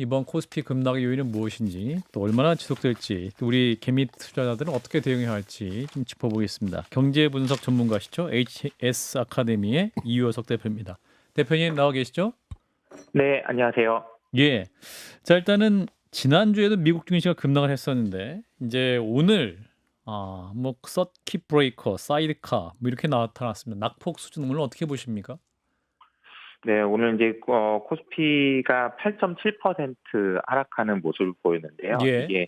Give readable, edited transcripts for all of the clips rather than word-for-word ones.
이번 코스피 급락의 요인은 무엇인지, 또 얼마나 지속될지, 또 우리 개미 투자자들은 어떻게 대응해야 할지 좀 짚어보겠습니다. 경제 분석 전문가시죠? HS 아카데미의 이효석 대표입니다. 대표님 나와 계시죠? 네, 안녕하세요. 예. 자, 일단은 지난주에도 미국 증시가 급락을 했었는데 이제 오늘 뭐 서킷 브레이커, 사이드카 뭐 이렇게 나타났습니다. 낙폭 수준 오늘 어떻게 보십니까? 네, 오늘 이제 코스피가 8.7% 하락하는 모습을 보였는데요. 예. 이게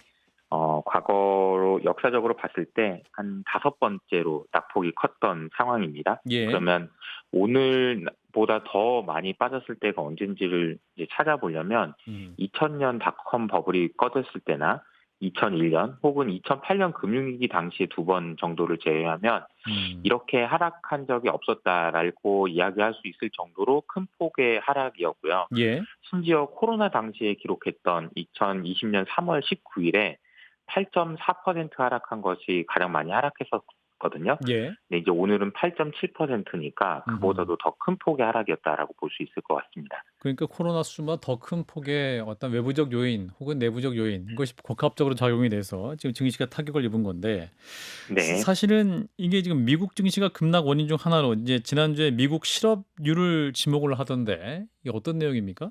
과거로 역사적으로 봤을 때 한 5번째로 낙폭이 컸던 상황입니다. 예. 그러면 오늘보다 더 많이 빠졌을 때가 언젠지를 이제 찾아보려면 음. 2000년 닷컴 버블이 꺼졌을 때나 2001년 혹은 2008년 금융위기 당시에 2번 정도를 제외하면 이렇게 하락한 적이 없었다라고 이야기할 수 있을 정도로 큰 폭의 하락이었고요. 예. 심지어 코로나 당시에 기록했던 2020년 3월 19일에 8.4% 하락한 것이 가장 많이 하락했었거든요. 예. 근데 이제 오늘은 8.7%니까 그보다도 더 큰 폭의 하락이었다라고 볼 수 있을 것 같습니다. 그러니까 코로나 수준보다 더 큰 폭의 어떤 외부적 요인 혹은 내부적 요인 이것이 복합적으로 작용이 돼서 지금 증시가 타격을 입은 건데 네. 사실은 이게 지금 미국 증시가 급락 원인 중 하나로 이제 지난주에 미국 실업률을 지목을 하던데 이게 어떤 내용입니까?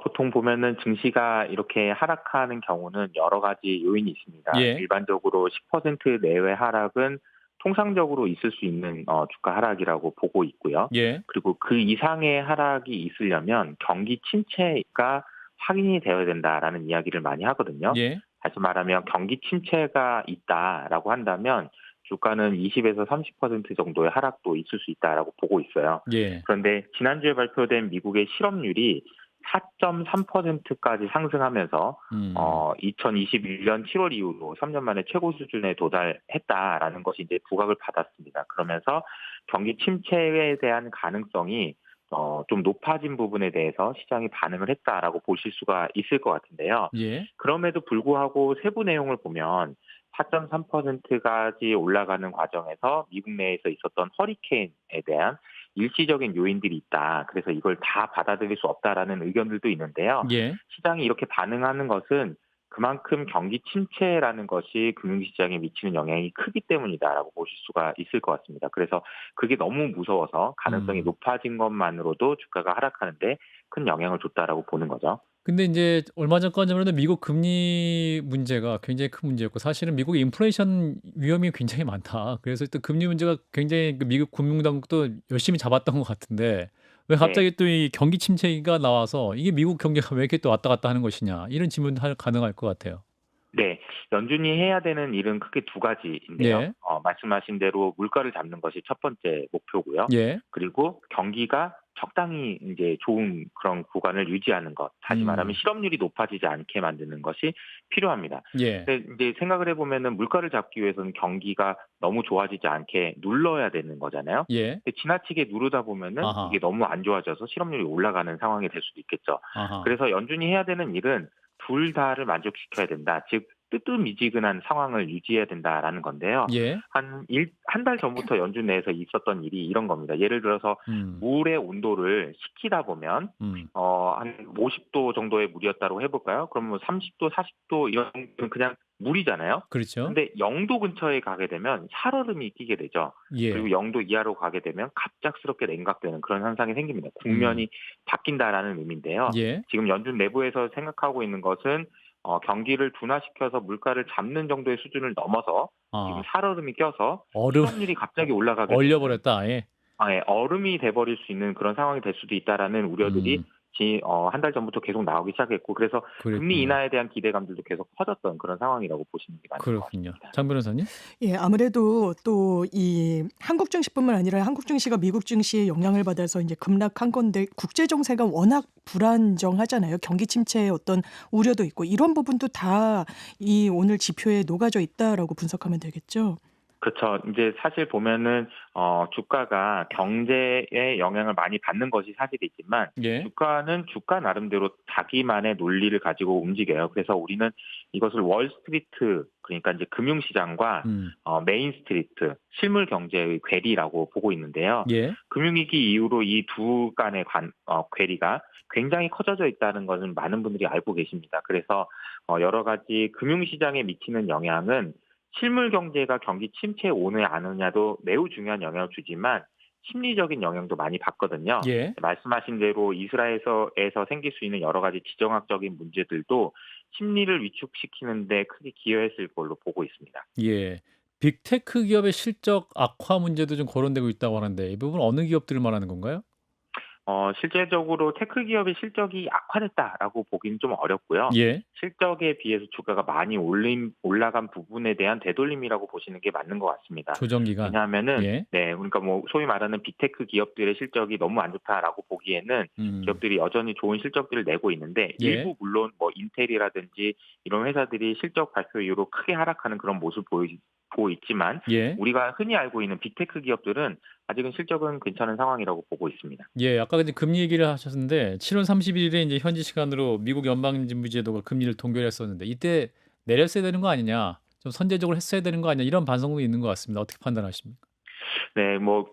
보통 보면은 증시가 이렇게 하락하는 경우는 여러 가지 요인이 있습니다. 예. 일반적으로 10% 내외 하락은 통상적으로 있을 수 있는 주가 하락이라고 보고 있고요. 예. 그리고 그 이상의 하락이 있으려면 경기 침체가 확인이 되어야 된다라는 이야기를 많이 하거든요. 예. 다시 말하면 경기 침체가 있다라고 한다면 주가는 20에서 30% 정도의 하락도 있을 수 있다라고 보고 있어요. 예. 그런데 지난주에 발표된 미국의 실업률이 4.3%까지 상승하면서 2021년 7월 이후로 3년 만에 최고 수준에 도달했다라는 것이 이제 부각을 받았습니다. 그러면서 경기 침체에 대한 가능성이 좀 높아진 부분에 대해서 시장이 반응을 했다라고 보실 수가 있을 것 같은데요. 예. 그럼에도 불구하고 세부 내용을 보면 4.3%까지 올라가는 과정에서 미국 내에서 있었던 허리케인에 대한 일시적인 요인들이 있다. 그래서 이걸 다 받아들일 수 없다라는 의견들도 있는데요. 예. 시장이 이렇게 반응하는 것은 그만큼 경기 침체라는 것이 금융시장에 미치는 영향이 크기 때문이다라고 보실 수가 있을 것 같습니다. 그래서 그게 너무 무서워서 가능성이 높아진 것만으로도 주가가 하락하는데 큰 영향을 줬다라고 보는 거죠. 근데 인제 얼마 전까지만 해도 미국 금리 문제가 굉장히 큰 문제였고 사실은 미국의 인플레이션 위험이 굉장히 많다. 그래서 또 금리 문제가 굉장히 그 미국 금융당국도 열심히 잡았던 것 같은데 왜 네. 갑자기 또 이 경기 침체가 나와서 이게 미국 경제가 왜 이렇게 또 왔다 갔다 하는 것이냐 이런 질문 가능할 것 같아요. 네. 연준이 해야 되는 일은 크게 두 가지인데요. 예. 말씀하신 대로 물가를 잡는 것이 첫 번째 목표고요. 예. 그리고 경기가 적당히 이제 좋은 그런 구간을 유지하는 것. 다시 말하면 실업률이 높아지지 않게 만드는 것이 필요합니다. 예. 근데 이제 생각을 해보면은 물가를 잡기 위해서는 경기가 너무 좋아지지 않게 눌러야 되는 거잖아요. 예. 근데 지나치게 누르다 보면은 아하. 이게 너무 안 좋아져서 실업률이 올라가는 상황이 될 수도 있겠죠. 아하. 그래서 연준이 해야 되는 일은 둘 다를 만족시켜야 된다. 즉 뜨뜻미지근한 상황을 유지해야 된다라는 건데요. 예. 한 달 전부터 연준 내에서 있었던 일이 이런 겁니다. 예를 들어서 음. 물의 온도를 식히다 보면 음. 한 50도 정도의 물이었다고 해볼까요? 그러면 뭐 30도, 40도 이런 건 그냥 물이잖아요. 그렇죠. 근데 0도 근처에 가게 되면 살얼음이 끼게 되죠. 예. 그리고 0도 이하로 가게 되면 갑작스럽게 냉각되는 그런 현상이 생깁니다. 음. 국면이 바뀐다라는 의미인데요. 예. 지금 연준 내부에서 생각하고 있는 것은 경기를 둔화시켜서 물가를 잡는 정도의 수준을 넘어서 지금 아. 살얼음이 껴서 얼음 실업률이 갑자기 올라가게 얼려 되면 버렸다 아예. 얼음이 돼버릴 수 있는 그런 상황이 될 수도 있다라는 우려들이 음. 한 달 전부터 계속 나오기 시작했고 그래서 금리 그랬군요. 인하에 대한 기대감들도 계속 커졌던 그런 상황이라고 보시는 게 맞을 것 그렇군요. 같습니다. 장 변호사님? 예, 아무래도 또 이 한국 증시뿐만 아니라 한국 증시가 미국 증시에 영향을 받아서 이제 급락한 건데 국제 정세가 워낙 불안정하잖아요. 경기 침체의 어떤 우려도 있고 이런 부분도 다 이 오늘 지표에 녹아져 있다라고 분석하면 되겠죠. 그렇죠. 이제 사실 보면은 주가가 경제에 영향을 많이 받는 것이 사실이지만 예. 주가는 주가 나름대로 자기만의 논리를 가지고 움직여요. 그래서 우리는 이것을 월스트리트 그러니까 이제 금융시장과 음. 메인스트리트 실물 경제의 괴리라고 보고 있는데요. 예. 금융위기 이후로 이 두 간의 괴리가 굉장히 커져져 있다는 것은 많은 분들이 알고 계십니다. 그래서 여러 가지 금융시장에 미치는 영향은 실물 경제가 경기 침체에 오느냐 안 오느냐도 매우 중요한 영향을 주지만 심리적인 영향도 많이 받거든요. 예. 말씀하신 대로 이스라엘에서 생길 수 있는 여러 가지 지정학적인 문제들도 심리를 위축시키는 데 크게 기여했을 걸로 보고 있습니다. 예. 빅테크 기업의 실적 악화 문제도 좀 거론되고 있다고 하는데 이 부분 어느 기업들을 말하는 건가요? 실제적으로 테크 기업의 실적이 악화됐다라고 보기는 좀 어렵고요. 예. 실적에 비해서 주가가 많이 올라간 부분에 대한 되돌림이라고 보시는 게 맞는 것 같습니다. 조정 기간. 왜냐하면은 예. 그러니까 뭐 소위 말하는 빅테크 기업들의 실적이 너무 안 좋다라고 보기에는 음. 기업들이 여전히 좋은 실적들을 내고 있는데 예. 일부 물론 뭐 인텔이라든지 이런 회사들이 실적 발표 이후로 크게 하락하는 그런 모습을 보이고 있지만 예. 우리가 흔히 알고 있는 빅테크 기업들은 아직은 실적은 괜찮은 상황이라고 보고 있습니다. 예. 아까 이제 금리 얘기를 하셨는데 7월 30일에 이제 현지 시간으로 미국 연방준비제도가 금리를 동결했었는데 이때 내렸어야 되는 거 아니냐? 좀 선제적으로 했어야 되는 거 아니냐? 이런 반성도 있는 것 같습니다. 어떻게 판단하십니까? 네, 뭐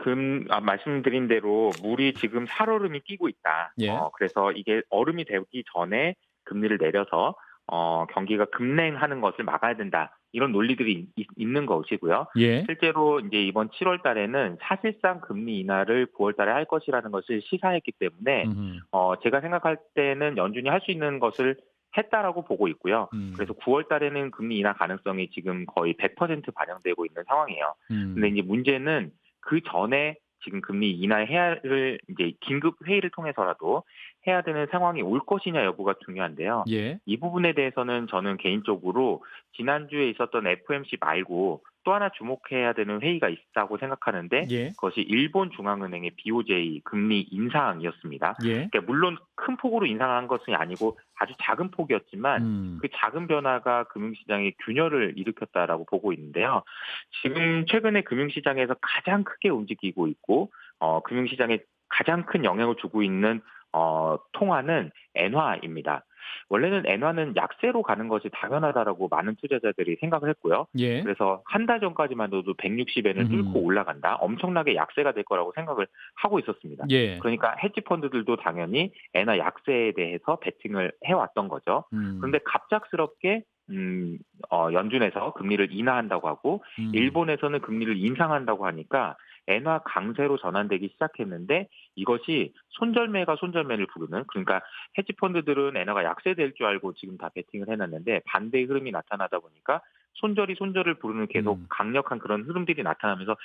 말씀드린 대로 물이 지금 살얼음이 끼고 있다. 예. 그래서 이게 얼음이 되기 전에 금리를 내려서 경기가 급냉하는 것을 막아야 된다. 이런 논리들이 있는 것이고요. 예. 실제로 이제 이번 7월 달에는 사실상 금리 인하를 9월 달에 할 것이라는 것을 시사했기 때문에 음흠. 제가 생각할 때는 연준이 할 수 있는 것을 했다라고 보고 있고요. 그래서 9월 달에는 금리 인하 가능성이 지금 거의 100% 반영되고 있는 상황이에요. 근데 이제 문제는 그 전에 지금 금리 인하를 이제 긴급 회의를 통해서라도 해야 되는 상황이 올 것이냐 여부가 중요한데요. 예. 이 부분에 대해서는 저는 개인적으로 지난주에 있었던 FOMC 말고 또 하나 주목해야 되는 회의가 있다고 생각하는데 예. 그것이 일본 중앙은행의 BOJ 금리 인상이었습니다. 예. 그러니까 물론 큰 폭으로 인상한 것은 아니고 아주 작은 폭이었지만 그 작은 변화가 금융시장의 균열을 일으켰다라고 보고 있는데요. 지금 최근에 금융시장에서 가장 크게 움직이고 있고 금융시장에 가장 큰 영향을 주고 있는 통화는 엔화입니다. 원래는 엔화는 약세로 가는 것이 당연하다라고 많은 투자자들이 생각을 했고요. 예. 그래서 한 달 전까지만 해도 160엔을 뚫고 올라간다. 엄청나게 약세가 될 거라고 생각을 하고 있었습니다. 예. 그러니까 헤지 펀드들도 당연히 엔화 약세에 대해서 베팅을 해왔던 거죠. 그런데 갑작스럽게 연준에서 금리를 인하한다고 하고 일본에서는 금리를 인상한다고 하니까 엔화 강세로 전환되기 시작했는데 이것이 손절매가 손절매를 부르는 그러니까 헤지펀드들은 엔화가 약세될 줄 알고 지금 다 베팅을 해놨는데 반대의 흐름이 나타나다 보니까 손절이 손절을 부르는 계속 강력한 그런 흐름들이 나타나면서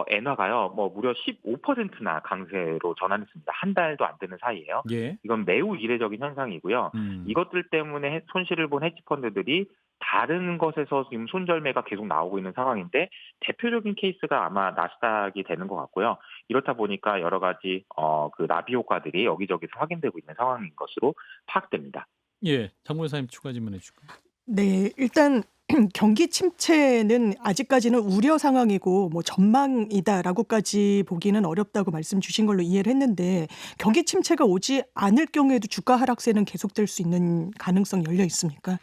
엔화가요 뭐 무려 15%나 강세로 전환했습니다. 한 달도 안 되는 사이에요. 예. 이건 매우 이례적인 현상이고요. 이것들 때문에 손실을 본 헤지펀드들이 다른 것에서 지금 손절매가 계속 나오고 있는 상황인데 대표적인 케이스가 아마 나스닥이 되는 것 같고요. 이렇다 보니까 여러 가지 그 나비 효과들이 여기저기서 확인되고 있는 상황인 것으로 파악됩니다. 예. 장문사님 추가 질문해 주실까요? 네, 일단 경기 침체는 아직까지는 우려 상황이고 뭐 전망이다라고까지 보기는 어렵다고 말씀 주신 걸로 이해를 했는데 경기 침체가 오지 않을 경우에도 주가 하락세는 계속될 수 있는 가능성 열려 있습니까?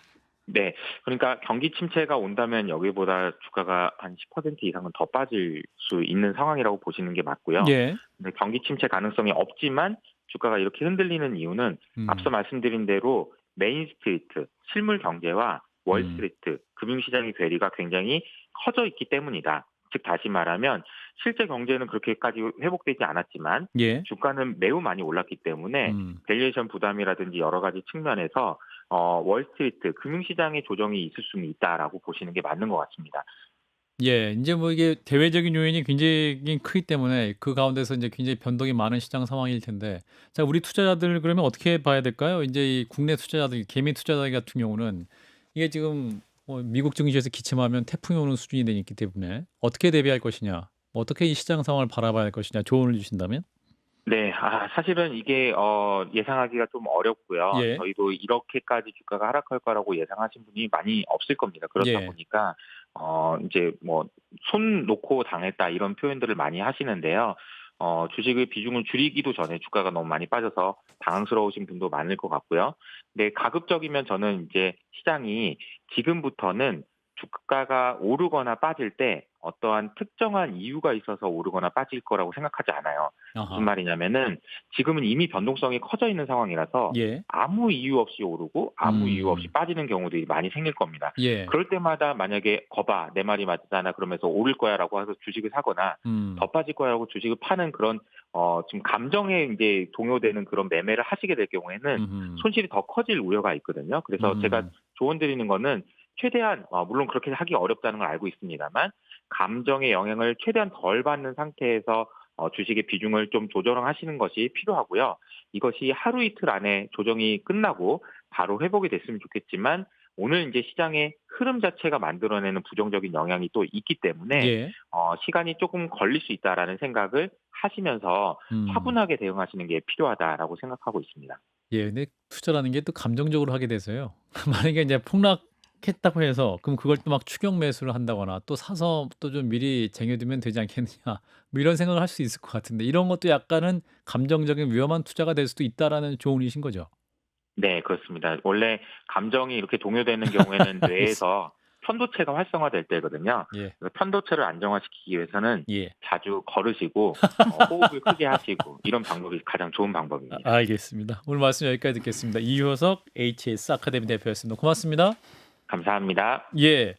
네. 그러니까 경기 침체가 온다면 여기보다 주가가 한 10% 이상은 더 빠질 수 있는 상황이라고 보시는 게 맞고요. 예. 근데 경기 침체 가능성이 없지만 주가가 이렇게 흔들리는 이유는 앞서 말씀드린 대로 메인스트리트, 실물 경제와 월스트리트, 금융시장의 괴리가 굉장히 커져 있기 때문이다. 즉 다시 말하면 실제 경제는 그렇게까지 회복되지 않았지만 예. 주가는 매우 많이 올랐기 때문에 밸류에이션 부담이라든지 여러 가지 측면에서 월스트리트, 금융시장의 조정이 있을 수는 있다라고 보시는 게 맞는 것 같습니다. 예. 인제 뭐 이게 대외적인 요인이 굉장히 크기 때문에 그 가운데서 인제 굉장히 변동이 많은 시장 상황일 텐데 자 우리 투자자들 그러면 어떻게 봐야 될까요? 인제 이 국내 투자자들 개미 투자자 같은 경우는 이게 지금 뭐 미국 증시에서 기침하면 태풍이 오는 수준이 되기 때문에 어떻게 대비할 것이냐, 어떻게 이 시장 상황을 바라봐야 할 것이냐 조언을 주신다면? 네. 사실은 이게 예상하기가 좀 어렵고요. 예. 저희도 이렇게까지 주가가 하락할 거라고 예상하신 분이 많이 없을 겁니다. 그렇다 예. 보니까 이제 뭐 손 놓고 당했다 이런 표현들을 많이 하시는데요. 주식의 비중을 줄이기도 전에 주가가 너무 많이 빠져서 당황스러우신 분도 많을 것 같고요. 근데 가급적이면 저는 이제 시장이 지금부터는 주가가 오르거나 빠질 때 어떠한 특정한 이유가 있어서 오르거나 빠질 거라고 생각하지 않아요. 무슨 아하. 말이냐면은 지금은 이미 변동성이 커져 있는 상황이라서 예. 아무 이유 없이 오르고 아무 이유 없이 음. 빠지는 경우들이 많이 생길 겁니다. 예. 그럴 때마다 만약에 거봐 내 말이 맞잖아 그러면서 오를 거야라고 해서 주식을 사거나 음. 더 빠질 거야라고 주식을 파는 그런 지금 감정에 이제 동요되는 그런 매매를 하시게 될 경우에는 음음. 손실이 더 커질 우려가 있거든요. 그래서 제가 음. 조언 드리는 거는 최대한 물론 그렇게 하기 어렵다는 걸 알고 있습니다만 감정의 영향을 최대한 덜 받는 상태에서 주식의 비중을 좀 조정하시는 것이 필요하고요. 이것이 하루 이틀 안에 조정이 끝나고 바로 회복이 됐으면 좋겠지만 오늘 이제 시장의 흐름 자체가 만들어내는 부정적인 영향이 또 있기 때문에 예. 시간이 조금 걸릴 수 있다라는 생각을 하시면서 음. 차분하게 대응하시는 게 필요하다라고 생각하고 있습니다. 예. 근데 투자라는 게 또 감정적으로 하게 돼서요. 만약에 이제 폭락했다고 해서 그럼 그걸 또 막 추격 매수를 한다거나 또 사서 또 좀 미리 쟁여두면 되지 않겠느냐. 뭐 이런 생각을 할 수 있을 것 같은데 이런 것도 약간은 감정적인 위험한 투자가 될 수도 있다라는 조언이신 거죠? 네, 그렇습니다. 원래 감정이 이렇게 동요되는 경우에는 알겠습니다. 뇌에서 편도체가 활성화될 때거든요. 예. 그래서 편도체를 안정화시키기 위해서는 예. 자주 걸으시고 호흡을 크게 하시고 이런 방법이 가장 좋은 방법입니다. 알겠습니다. 오늘 말씀 여기까지 듣겠습니다. 이효석 HS 아카데미 대표였습니다. 고맙습니다. 감사합니다. 예.